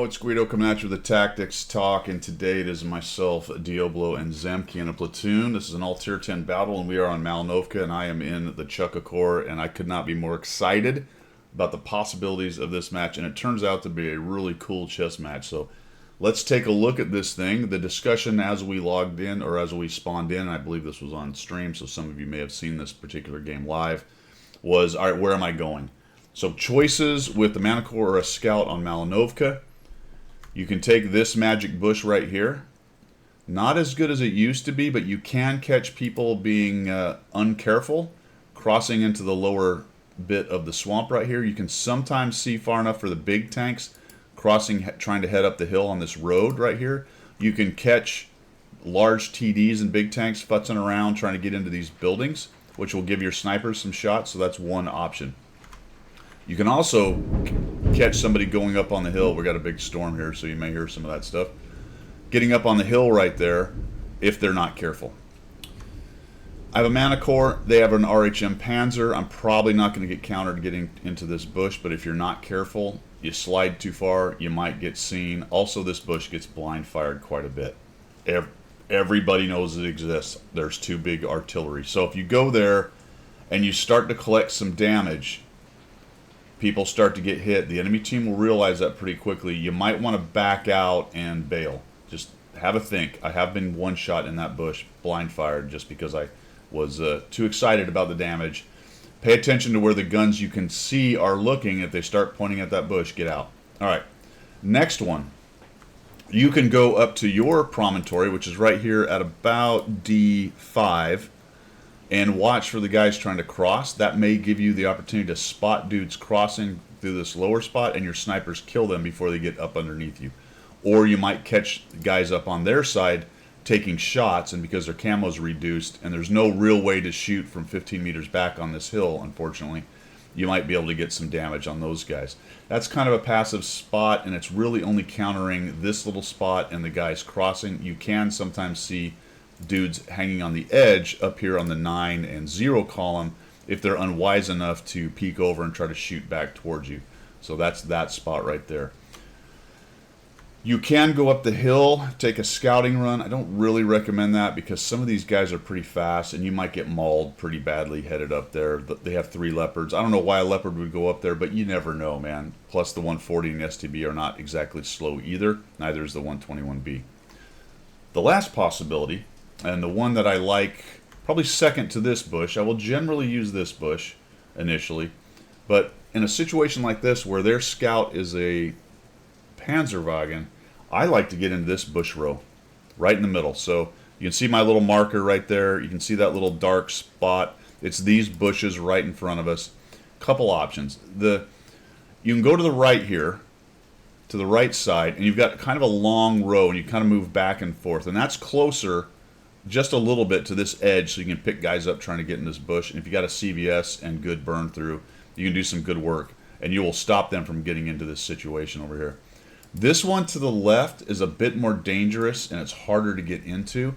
it's Guido coming at you with the Tactics Talk, and today it is myself, Diablo, and Zemke in a platoon. This is an all-tier 10 battle, and we are on Malinovka, and I am in the Chukakor, and I could not be more excited about the possibilities of this match, and it turns out to be a really cool chess match. So let's take a look at this thing. The discussion as we logged in, or as we spawned in, and I believe this was on stream, so some of you may have seen this particular game live, was, all right, where am I going? So choices with the Manacor or a scout on Malinovka. You can take this magic bush right here. Not as good as it used to be, but you can catch people being uncareful, crossing into the lower bit of the swamp right here. You can sometimes see far enough for the big tanks crossing, trying to head up the hill on this road right here. You can catch large TDs and big tanks futzing around trying to get into these buildings, which will give your snipers some shots, so that's one option. You can also catch somebody going up on the hill. We got a big storm here, so you may hear some of that stuff. Getting up on the hill right there if they're not careful. I have a Manacor. They have an RHM Panzer. I'm probably not going to get countered getting into this bush, but if you're not careful, you slide too far, you might get seen. Also, this bush gets blind fired quite a bit. Everybody knows it exists. There's two big artillery. So if you go there and you start to collect some damage, people start to get hit. The enemy team will realize that pretty quickly. You might want to back out and bail. Just have a think. I have been one shot in that bush, blind fired, just because I was too excited about the damage. Pay attention to where the guns you can see are looking. If they start pointing at that bush, get out. All right, next one. You can go up to your promontory, which is right here at about D5, and watch for the guys trying to cross. That may give you the opportunity to spot dudes crossing through this lower spot, and your snipers kill them before they get up underneath you. Or you might catch guys up on their side taking shots, and because their camo's reduced and there's no real way to shoot from 15 meters back on this hill, unfortunately, you might be able to get some damage on those guys. That's kind of a passive spot, and it's really only countering this little spot and the guys crossing. You can sometimes see dudes hanging on the edge up here on the 9 and 0 column if they're unwise enough to peek over and try to shoot back towards you. So that's that spot right there. You can go up the hill, take a scouting run. I don't really recommend that because some of these guys are pretty fast and you might get mauled pretty badly headed up there. They have 3 Leopards. I don't know why a Leopard would go up there, but you never know, man. Plus the 140 and STB are not exactly slow either. Neither is the 121B. The last possibility, and the one that I like probably second to this bush, I will generally use this bush initially, but in a situation like this where their scout is a Panzerwagen, I like to get into this bush row right in the middle. So you can see my little marker right there. You can see that little dark spot. It's these bushes right in front of us. Couple options. You can go to the right here, to the right side, and you've got kind of a long row, and you kind of move back and forth, and that's closer just a little bit to this edge, so you can pick guys up trying to get in this bush. And if you got a CVS and good burn through, you can do some good work, and you will stop them from getting into this situation over here. This one to the left is a bit more dangerous, and it's harder to get into.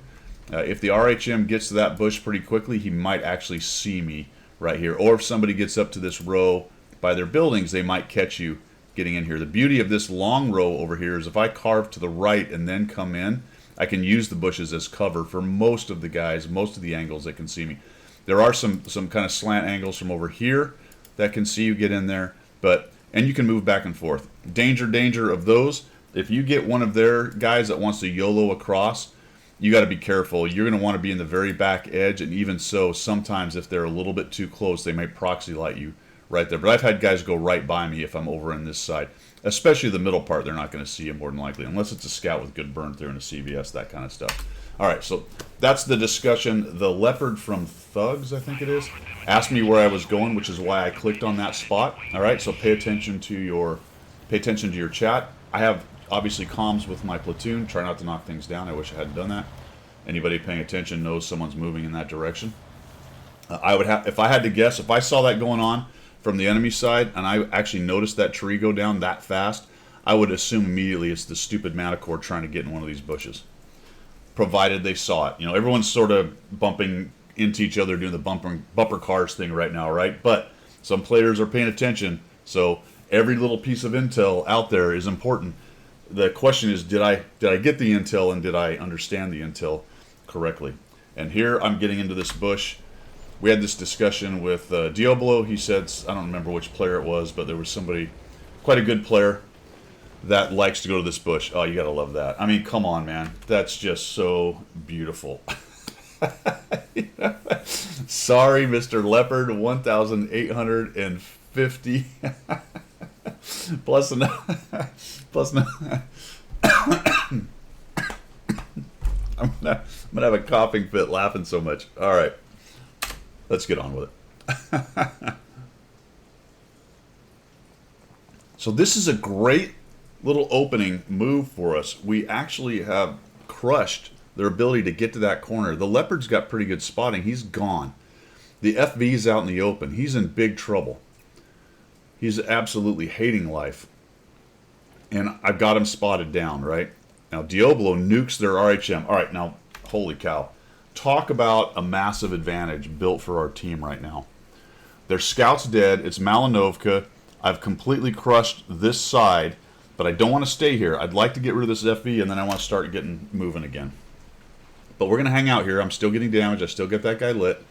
If the RHM gets to that bush pretty quickly, he might actually see me right here. Or if somebody gets up to this row by their buildings, they might catch you getting in here. The beauty of this long row over here is if I carve to the right and then come in, I can use the bushes as cover for most of the guys, most of the angles that can see me. There are some kind of slant angles from over here that can see you get in there, and you can move back and forth. Danger of those. If you get one of their guys that wants to YOLO across, you got to be careful. You're going to want to be in the very back edge, and even so, sometimes if they're a little bit too close, they may proxy light you right there. But I've had guys go right by me if I'm over on this side. Especially the middle part, they're not going to see you more than likely, unless it's a scout with good burn through and a CVS, that kind of stuff. All right, so that's the discussion. The Leopard from Thugs, I think it is, asked me where I was going, which is why I clicked on that spot. All right, so pay attention to your chat. I have obviously comms with my platoon. Try not to knock things down. I wish I hadn't done that. Anybody paying attention knows someone's moving in that direction. I would have, if I had to guess, if I saw that going on from the enemy side, and I actually noticed that tree go down that fast, I would assume immediately it's the stupid Manacor trying to get in one of these bushes. Provided they saw it. You know, everyone's sort of bumping into each other doing the bumper cars thing right now, right? But some players are paying attention, so every little piece of intel out there is important. the question is, did I get the intel and did I understand the intel correctly? And here I'm getting into this bush. We had this discussion with Diablo. He said, I don't remember which player it was, but there was somebody, quite a good player, that likes to go to this bush. Oh, you gotta love that. I mean, come on, man. That's just so beautiful. Sorry, Mr. Leopard, 1,850 plus plus I'm gonna have a coughing fit laughing so much. All right, let's get on with it. So this is a great little opening move for us. We actually have crushed their ability to get to that corner. The Leopard's got pretty good spotting. He's gone. The FV's out in the open. He's in big trouble. He's absolutely hating life. And I've got him spotted down, right? Now, Diablo nukes their RHM. All right, now, holy cow. Talk about a massive advantage built for our team right now. Their scout's dead. It's Malinovka. I've completely crushed this side, but I don't want to stay here. I'd like to get rid of this FV, and then I want to start getting moving again. But we're going to hang out here. I'm still getting damage. I still get that guy lit.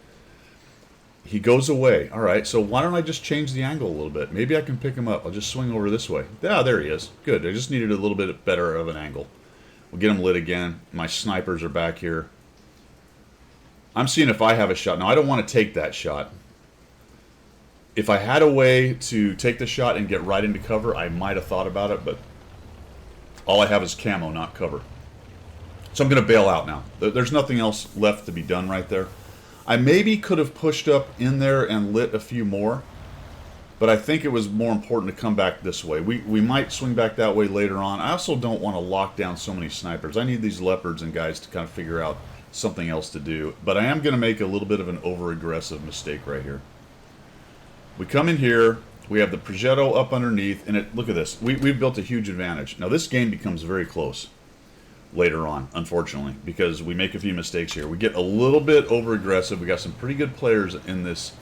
He goes away. All right, so why don't I just change the angle a little bit? Maybe I can pick him up. I'll just swing over this way. Yeah, there he is. Good. I just needed a little bit better of an angle. We'll get him lit again. My snipers are back here. I'm seeing if I have a shot. Now, I don't want to take that shot. If I had a way to take the shot and get right into cover, I might have thought about it, but all I have is camo, not cover. So I'm going to bail out now. There's nothing else left to be done right there. I maybe could have pushed up in there and lit a few more, but I think it was more important to come back this way. We might swing back that way later on. I also don't want to lock down so many snipers. I need these Leopards and guys to kind of figure out something else to do. But I am going to make a little bit of an over-aggressive mistake right here. We come in here, we have the Progetto up underneath, and look at this. We've built a huge advantage. Now this game becomes very close later on, unfortunately, because we make a few mistakes here. We get a little bit over-aggressive. We got some pretty good players in this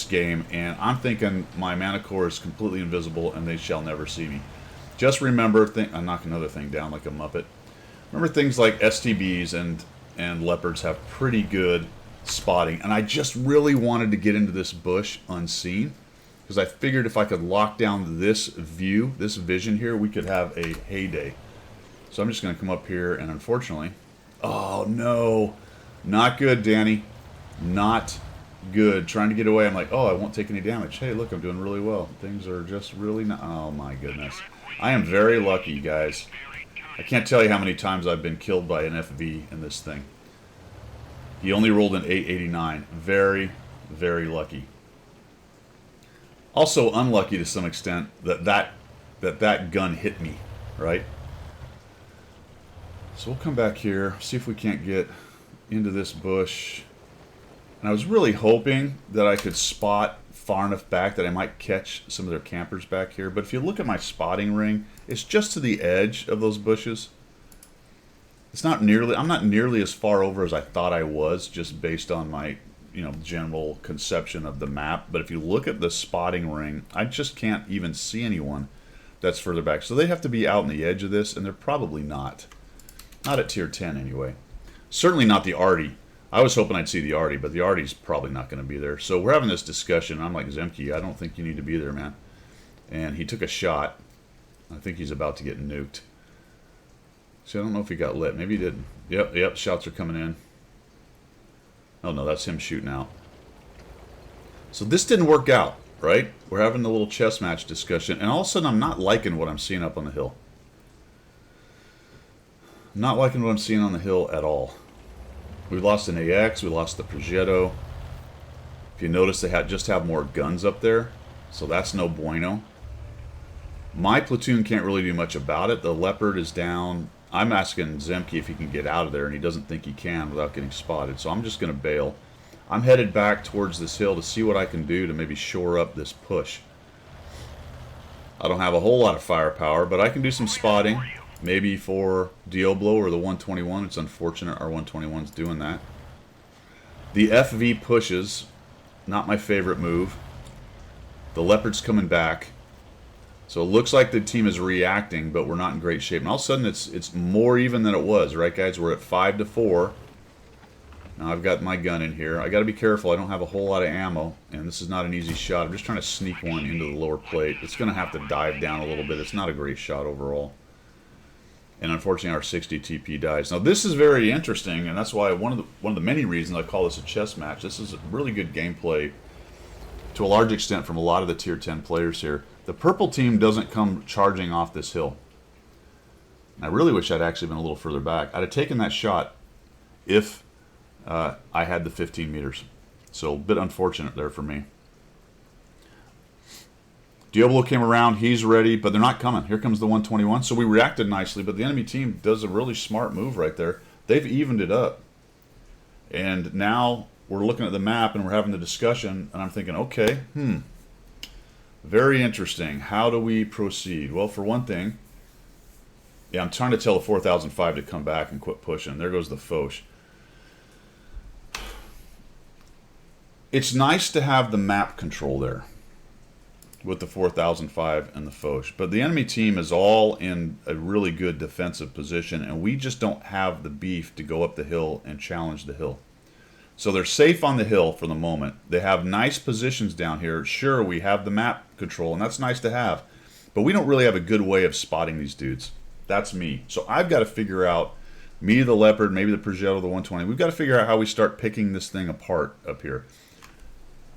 game, and I'm thinking my Manacor is completely invisible and they shall never see me. Just remember, I'll knock another thing down like a Muppet. Remember things like STBs and Leopards have pretty good spotting, and I just really wanted to get into this bush unseen because I figured if I could lock down this view, this vision here, we could have a heyday. So I'm just going to come up here, and unfortunately, oh no, not good, Danny, not good. Trying to get away, I'm like, oh, I won't take any damage. Hey, look, I'm doing really well. Things are just really not, oh my goodness. I am very lucky, guys. I can't tell you how many times I've been killed by an FV in this thing. He only rolled an 889. Very, very lucky. Also unlucky to some extent that gun hit me, right? So we'll come back here, see if we can't get into this bush. And I was really hoping that I could spot far enough back that I might catch some of their campers back here. But if you look at my spotting ring, it's just to the edge of those bushes. It's not nearly, I'm not nearly as far over as I thought I was, just based on my, general conception of the map. But if you look at the spotting ring, I just can't even see anyone that's further back. So they have to be out on the edge of this, and they're probably not. Not at tier 10 anyway. Certainly not the Artie. I was hoping I'd see the Artie, but the Artie's probably not going to be there. So we're having this discussion. I'm like, Zemke, I don't think you need to be there, man. And he took a shot. I think he's about to get nuked. See, I don't know if he got lit. Maybe he didn't. Yep, shots are coming in. Oh, no, that's him shooting out. So this didn't work out, right? We're having a little chess match discussion, and all of a sudden I'm not liking what I'm seeing up on the hill. I'm not liking what I'm seeing on the hill at all. We lost an AX, we lost the Progetto. If you notice, they just have more guns up there, so that's no bueno. My platoon can't really do much about it. The Leopard is down. I'm asking Zemke if he can get out of there, and he doesn't think he can without getting spotted, so I'm just going to bail. I'm headed back towards this hill to see what I can do to maybe shore up this push. I don't have a whole lot of firepower, but I can do some spotting. Maybe for Diablo or the 121. It's unfortunate our 121's doing that. The FV pushes. Not my favorite move. The Leopard's coming back. So it looks like the team is reacting, but we're not in great shape. And all of a sudden, it's more even than it was, right, guys? We're at 5-4. Now I've got my gun in here. I got to be careful. I don't have a whole lot of ammo, and this is not an easy shot. I'm just trying to sneak one into the lower plate. It's going to have to dive down a little bit. It's not a great shot overall. And unfortunately, our 60 TP dies. Now this is very interesting, and that's why one of the many reasons I call this a chess match. This is really good gameplay to a large extent from a lot of the tier 10 players here. The purple team doesn't come charging off this hill. And I really wish I'd actually been a little further back. I'd have taken that shot if I had the 15 meters. So a bit unfortunate there for me. Diablo came around. He's ready, but they're not coming. Here comes the 121. So we reacted nicely, but the enemy team does a really smart move right there. They've evened it up. And now we're looking at the map and we're having the discussion, and I'm thinking, okay, very interesting. How do we proceed? Well, for one thing, yeah, I'm trying to tell the 4005 to come back and quit pushing. There goes the Foch. It's nice to have the map control there with the 4005 and the Foch, but the enemy team is all in a really good defensive position, and we just don't have the beef to go up the hill and challenge the hill. So they're safe on the hill for the moment. They have nice positions down here. Sure, we have the map control, and that's nice to have. But we don't really have a good way of spotting these dudes. That's me. So I've got to figure out, me, the Leopard, maybe the Progetto, the 120, we've got to figure out how we start picking this thing apart up here.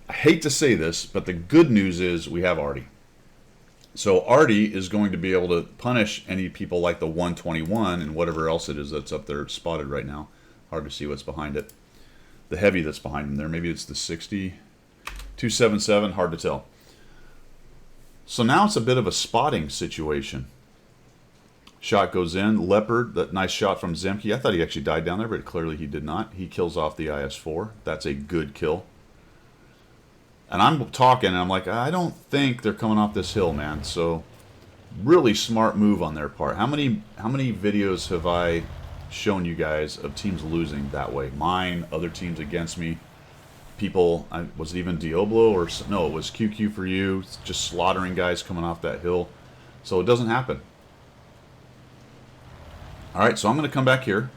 I hate to say this, but the good news is we have Artie. So Artie is going to be able to punish any people like the 121 and whatever else it is that's up there spotted right now. Hard to see what's behind it. The heavy that's behind him there. Maybe it's the 60. 277, hard to tell. So now it's a bit of a spotting situation. Shot goes in. Leopard, that nice shot from Zemke. I thought he actually died down there, but clearly he did not. He kills off the IS-4. That's a good kill. And I'm talking, and I'm like, I don't think they're coming off this hill, man. So really smart move on their part. How many videos have I shown you guys of teams losing that way? Mine, other teams against me, people, was it even Diablo, or no, it was QQ for you, just slaughtering guys coming off that hill. So it doesn't happen. Alright, so I'm going to come back here.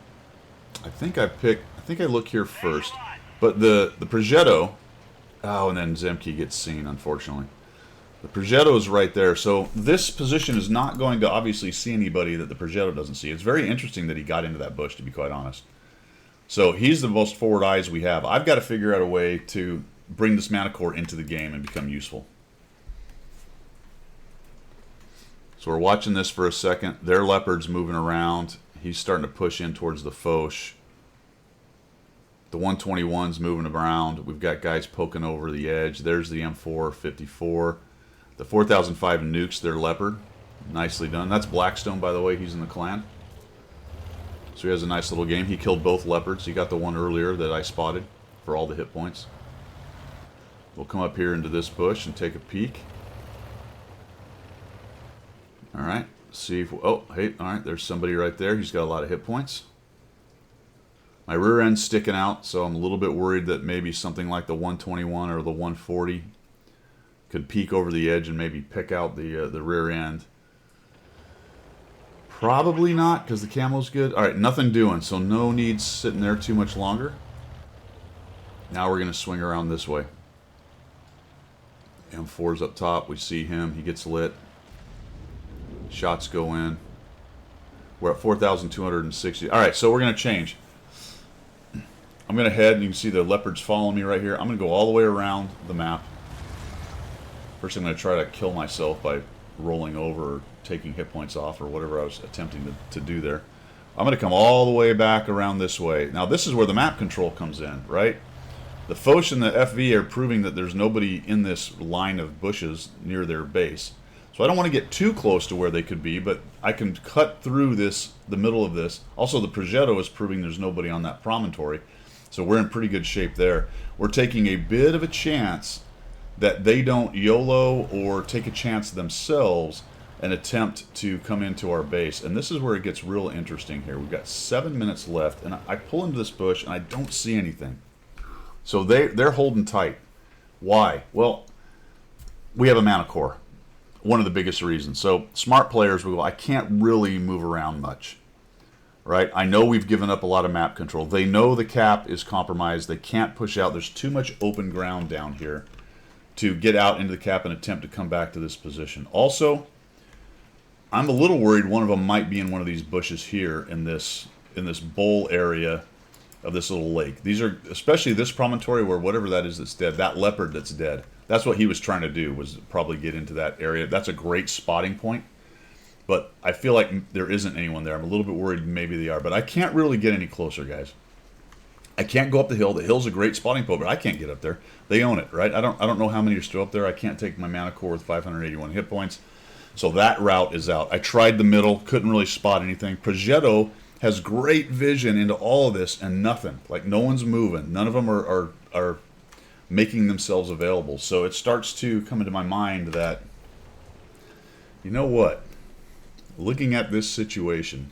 I think I look here first, but the Progetto, oh, and then Zemke gets seen, unfortunately. The Progetto is right there, so this position is not going to obviously see anybody that the Progetto doesn't see. It's very interesting that he got into that bush, to be quite honest. So he's the most forward eyes we have. I've got to figure out a way to bring this Manacor into the game and become useful. So we're watching this for a second. Their Leopard's moving around. He's starting to push in towards the Foch. The 121's moving around. We've got guys poking over the edge. There's the M454. The 4005 nukes their Leopard. Nicely done. That's Blackstone, by the way. He's in the clan. So he has a nice little game. He killed both Leopards. He got the one earlier that I spotted for all the hit points. We'll come up here into this bush and take a peek. Alright. See if... Oh, hey. Alright. There's somebody right there. He's got a lot of hit points. My rear end's sticking out, so I'm a little bit worried that maybe something like the 121 or the 140 could peek over the edge and maybe pick out the rear end. Probably not, because the camo's good. Alright, nothing doing, so no need sitting there too much longer. Now we're going to swing around this way. M4's up top. We see him. He gets lit. Shots go in. We're at 4,260. Alright, so we're going to change. I'm going to head, and you can see the Leopard's following me right here. I'm going to go all the way around the map. First, I'm going to try to kill myself by rolling over or taking hit points off or whatever I was attempting to do there. I'm going to come all the way back around this way. Now, this is where the map control comes in, right? The Foch and the FV are proving that there's nobody in this line of bushes near their base. So I don't want to get too close to where they could be, but I can cut through this, the middle of this. Also, the Progetto is proving there's nobody on that promontory. So we're in pretty good shape there. We're taking a bit of a chance that they don't YOLO or take a chance themselves and attempt to come into our base. And this is where it gets real interesting here. We've got 7 minutes left, and I pull into this bush, and I don't see anything. So they're holding tight. Why? Well, we have a Manacor. one of the biggest reasons. So smart players will go, I can't really move around much, right? I know we've given up a lot of map control. They know the cap is compromised. They can't push out. There's too much open ground down here to get out into the cap and attempt to come back to this position. Also, I'm a little worried one of them might be in one of these bushes here in this bowl area of this little lake. These are, especially this promontory where whatever that is that's dead, that leopard that's dead, that's what he was trying to do, was probably get into that area. That's a great spotting point, but I feel like there isn't anyone there. I'm a little bit worried maybe they are, but I can't really get any closer, guys. I can't go up the hill. The hill's a great spotting point, but I can't get up there. They own it, right? I don't know how many are still up there. I can't take my Manacor with 581 hit points. So that route is out. I tried the middle, couldn't really spot anything. Progetto has great vision into all of this and nothing. Like, no one's moving. None of them are making themselves available. So it starts to come into my mind that, you know what? Looking at this situation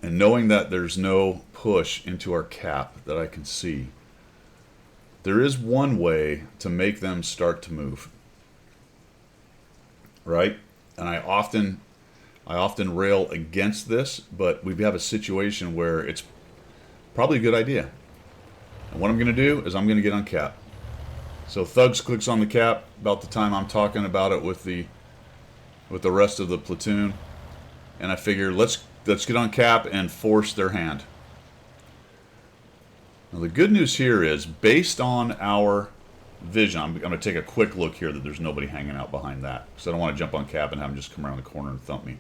and knowing that there's no push into our cap that I can see, there is one way to make them start to move. Right? And I often rail against this, but we have a situation where it's probably a good idea. And what I'm going to do is I'm going to get on cap. So Thugs clicks on the cap about the time I'm talking about it with the rest of the platoon, and I figure let's get on cap and force their hand. Now the good news here is, based on our vision, I'm going to take a quick look here that there's nobody hanging out behind that, because I don't want to jump on cap and have them just come around the corner and thump me.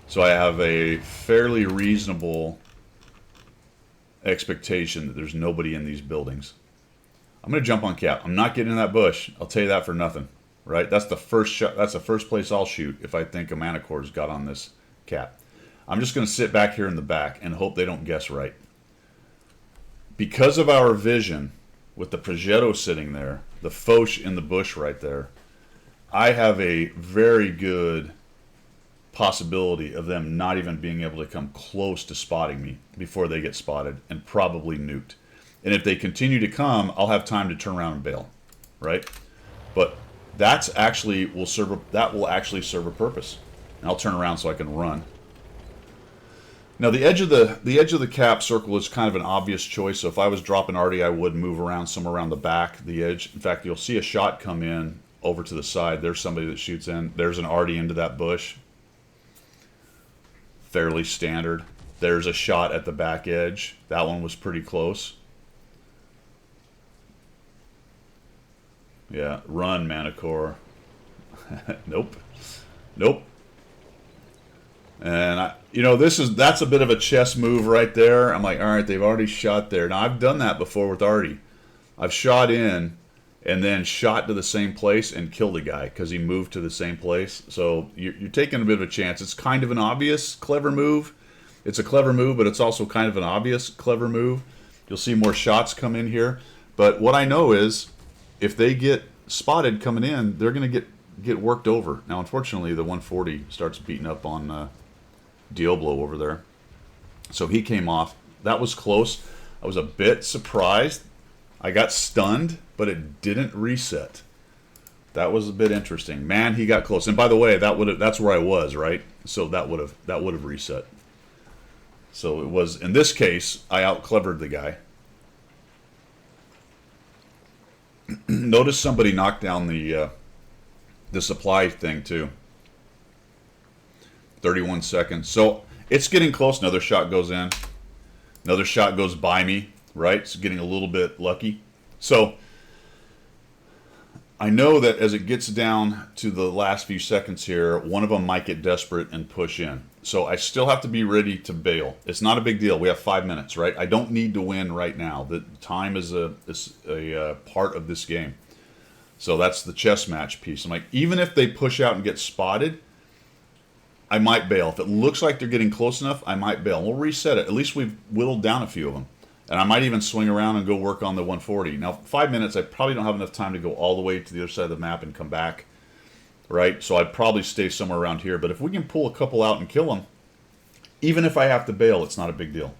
So I have a fairly reasonable expectation that there's nobody in these buildings. I'm going to jump on cap. I'm not getting in that bush. I'll tell you that for nothing. Right? That's the first shot. That's the first place I'll shoot if I think a Manacor's got on this cap. I'm just going to sit back here in the back and hope they don't guess right. Because of our vision, with the Progetto sitting there, the Foch in the bush right there, I have a very good possibility of them not even being able to come close to spotting me before they get spotted, and probably nuked. And if they continue to come, I'll have time to turn around and bail, right? But that will actually serve a purpose. And I'll turn around so I can run. Now the edge of the cap circle is kind of an obvious choice. So if I was dropping arty, I would move around somewhere around the back, the edge. In fact, you'll see a shot come in over to the side. There's somebody that shoots in. There's an arty into that bush. Fairly standard. There's a shot at the back edge. That one was pretty close. Yeah, run, Manacor. Nope. Nope. And that's a bit of a chess move right there. I'm like, all right, they've already shot there. Now I've done that before with arty. I've shot in and then shot to the same place and killed a guy because he moved to the same place. So you're taking a bit of a chance. It's kind of an obvious, clever move. It's a clever move, but it's also kind of an obvious, clever move. You'll see more shots come in here. But what I know is, if they get spotted coming in, they're going to get worked over. Now, unfortunately, the 140 starts beating up on Diablo over there. So he came off. That was close. I was a bit surprised. I got stunned, but it didn't reset. That was a bit interesting. Man, he got close. And by the way, that's where I was, right? So that would have reset. So it was, in this case, I out-clevered the guy. Notice somebody knocked down the supply thing too. 31 seconds. So it's getting close. Another shot goes in. Another shot goes by me, right? It's getting a little bit lucky. So I know that as it gets down to the last few seconds here, one of them might get desperate and push in. So I still have to be ready to bail. It's not a big deal. We have 5 minutes, right? I don't need to win right now. The time is a part of this game. So that's the chess match piece. I'm like, even if they push out and get spotted, I might bail. If it looks like they're getting close enough, I might bail. We'll reset it. At least we've whittled down a few of them. And I might even swing around and go work on the 140. Now, 5 minutes, I probably don't have enough time to go all the way to the other side of the map and come back. Right? So I'd probably stay somewhere around here. But if we can pull a couple out and kill them, even if I have to bail, it's not a big deal.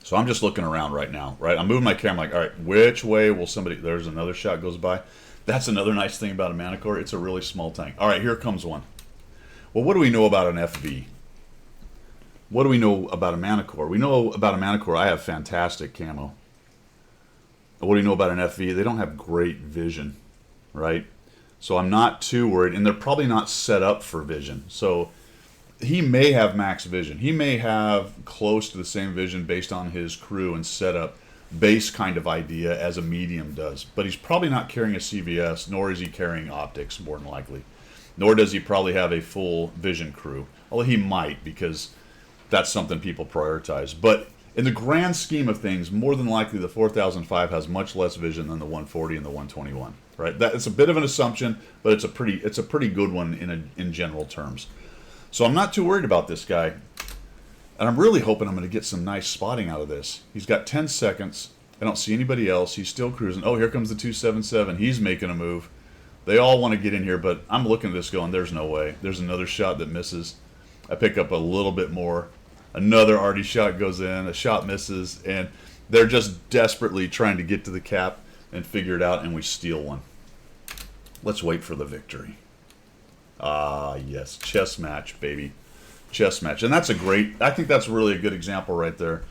So I'm just looking around right now, right? I'm moving my camera like, all right, which way will somebody... There's another shot goes by. That's another nice thing about a Manacor. It's a really small tank. All right, here comes one. Well, what do we know about an FV? What do we know about a Manacor? We know about a Manacor. I have fantastic camo. What do you know about an FV? They don't have great vision, right? So I'm not too worried, and they're probably not set up for vision. So he may have max vision. He may have close to the same vision based on his crew and setup base kind of idea as a medium does. But he's probably not carrying a CVS, nor is he carrying optics, more than likely. Nor does he probably have a full vision crew. Although he might, because that's something people prioritize. But in the grand scheme of things, more than likely the 4005 has much less vision than the 140 and the 121. Right? It's a bit of an assumption, but it's a pretty good one in general terms. So I'm not too worried about this guy. And I'm really hoping I'm going to get some nice spotting out of this. He's got 10 seconds. I don't see anybody else. He's still cruising. Oh, here comes the 277. He's making a move. They all want to get in here, but I'm looking at this going, there's no way. There's another shot that misses. I pick up a little bit more. Another arty shot goes in. A shot misses. And they're just desperately trying to get to the cap and figure it out, and we steal one. Let's wait for the victory. Ah, yes. Chess match, baby. Chess match. And that's I think that's really a good example right there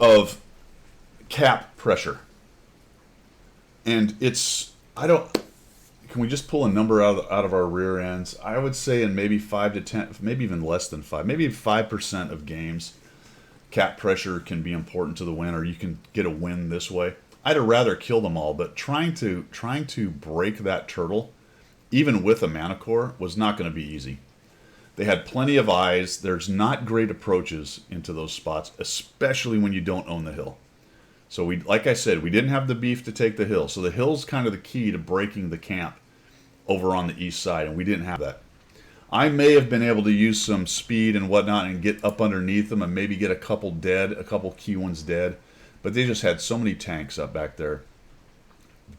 of cap pressure. And can we just pull a number out of our rear ends? I would say in maybe 5 to 10, maybe even less than 5, maybe 5% of games, cap pressure can be important to the win, or you can get a win this way. I'd rather kill them all, but trying to break that turtle, even with a Manacor, was not going to be easy. They had plenty of eyes. There's not great approaches into those spots, especially when you don't own the hill. So like I said, we didn't have the beef to take the hill. So the hill's kind of the key to breaking the camp over on the east side, and we didn't have that. I may have been able to use some speed and whatnot and get up underneath them and maybe get a couple dead, a couple key ones dead. But they just had so many tanks up back there.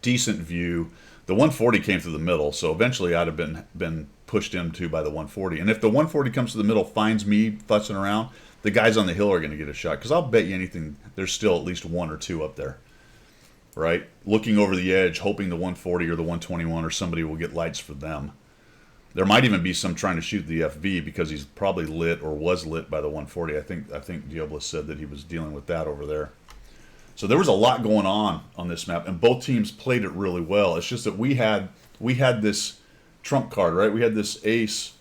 Decent view. The 140 came through the middle, so eventually I'd have been pushed into by the 140. And if the 140 comes to the middle, finds me fussing around, the guys on the hill are going to get a shot. Because I'll bet you anything, there's still at least one or two up there. Right? Looking over the edge, hoping the 140 or the 121 or somebody will get lights for them. There might even be some trying to shoot the FV because he's probably lit or was lit by the 140. I think Diablo said that he was dealing with that over there. So there was a lot going on this map, and both teams played it really well. It's just that we had this trump card, right? We had this ace,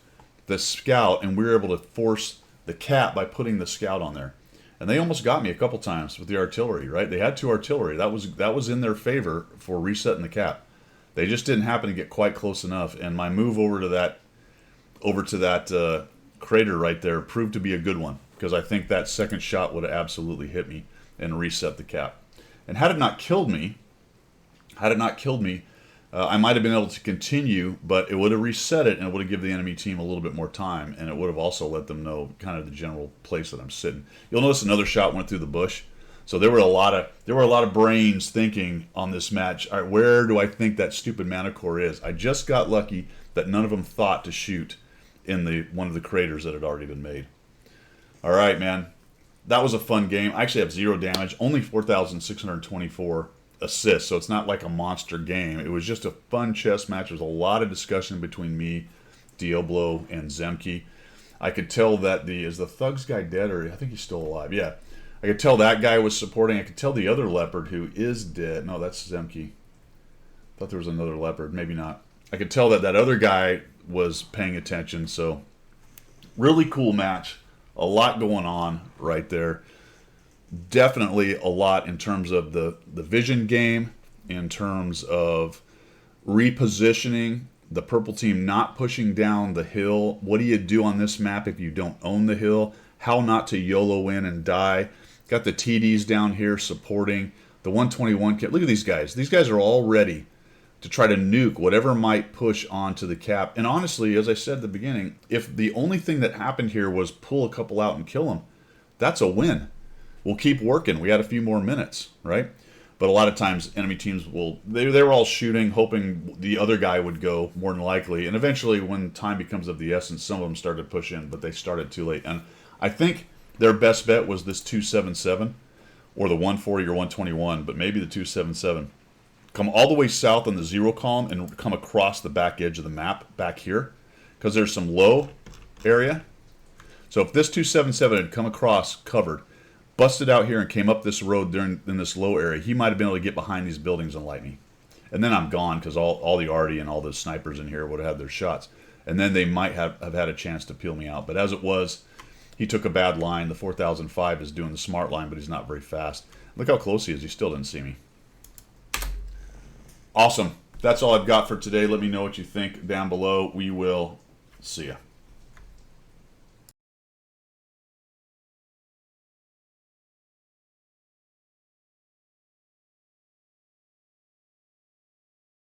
this scout, and we were able to force the cap by putting the scout on there. And they almost got me a couple times with the artillery, right? They had 2 artillery. That was in their favor for resetting the cap. They just didn't happen to get quite close enough. And my move over to that crater right there proved to be a good one, because I think that second shot would have absolutely hit me and reset the cap. And had it not killed me, I might have been able to continue, but it would have reset it, and it would have given the enemy team a little bit more time, and it would have also let them know kind of the general place that I'm sitting. You'll notice another shot went through the bush. So there were a lot of brains thinking on this match. All right, where do I think that stupid Manacor is? I just got lucky that none of them thought to shoot in one of the craters that had already been made. All right, man. That was a fun game. I actually have 0 damage, only 4,624 assists, so it's not like a monster game. It was just a fun chess match. There was a lot of discussion between me, Diablo, and Zemke. I could tell that is the Thugs guy dead, or I think he's still alive. Yeah. I could tell that guy was supporting. I could tell the other Leopard, who is dead. No, that's Zemke. Thought there was another Leopard. Maybe not. I could tell that other guy was paying attention, so really cool match. A lot going on right there. Definitely a lot in terms of the vision game, in terms of repositioning, the purple team not pushing down the hill. What do you do on this map if you don't own the hill? How not to YOLO in and die. Got the TDs down here supporting. The 121 kit. Look at these guys. These guys are all ready to try to nuke whatever might push onto the cap. And honestly, as I said at the beginning, if the only thing that happened here was pull a couple out and kill them, that's a win. We'll keep working. We had a few more minutes, right? But a lot of times enemy teams they were all shooting, hoping the other guy would go, more than likely. And eventually, when time becomes of the essence, some of them started to push in, but they started too late. And I think their best bet was this 277 or the 140 or 121, but maybe the 277. come all the way south on the 0 column and come across the back edge of the map back here, because there's some low area. So if this 277 had come across covered, busted out here and came up this road in this low area, he might have been able to get behind these buildings and light me. And then I'm gone, because all the arty and all the snipers in here would have had their shots. And then they might have had a chance to peel me out. But as it was, he took a bad line. The 4005 is doing the smart line, but he's not very fast. Look how close he is. He still didn't see me. Awesome. That's all I've got for today. Let me know what you think down below. We will see ya.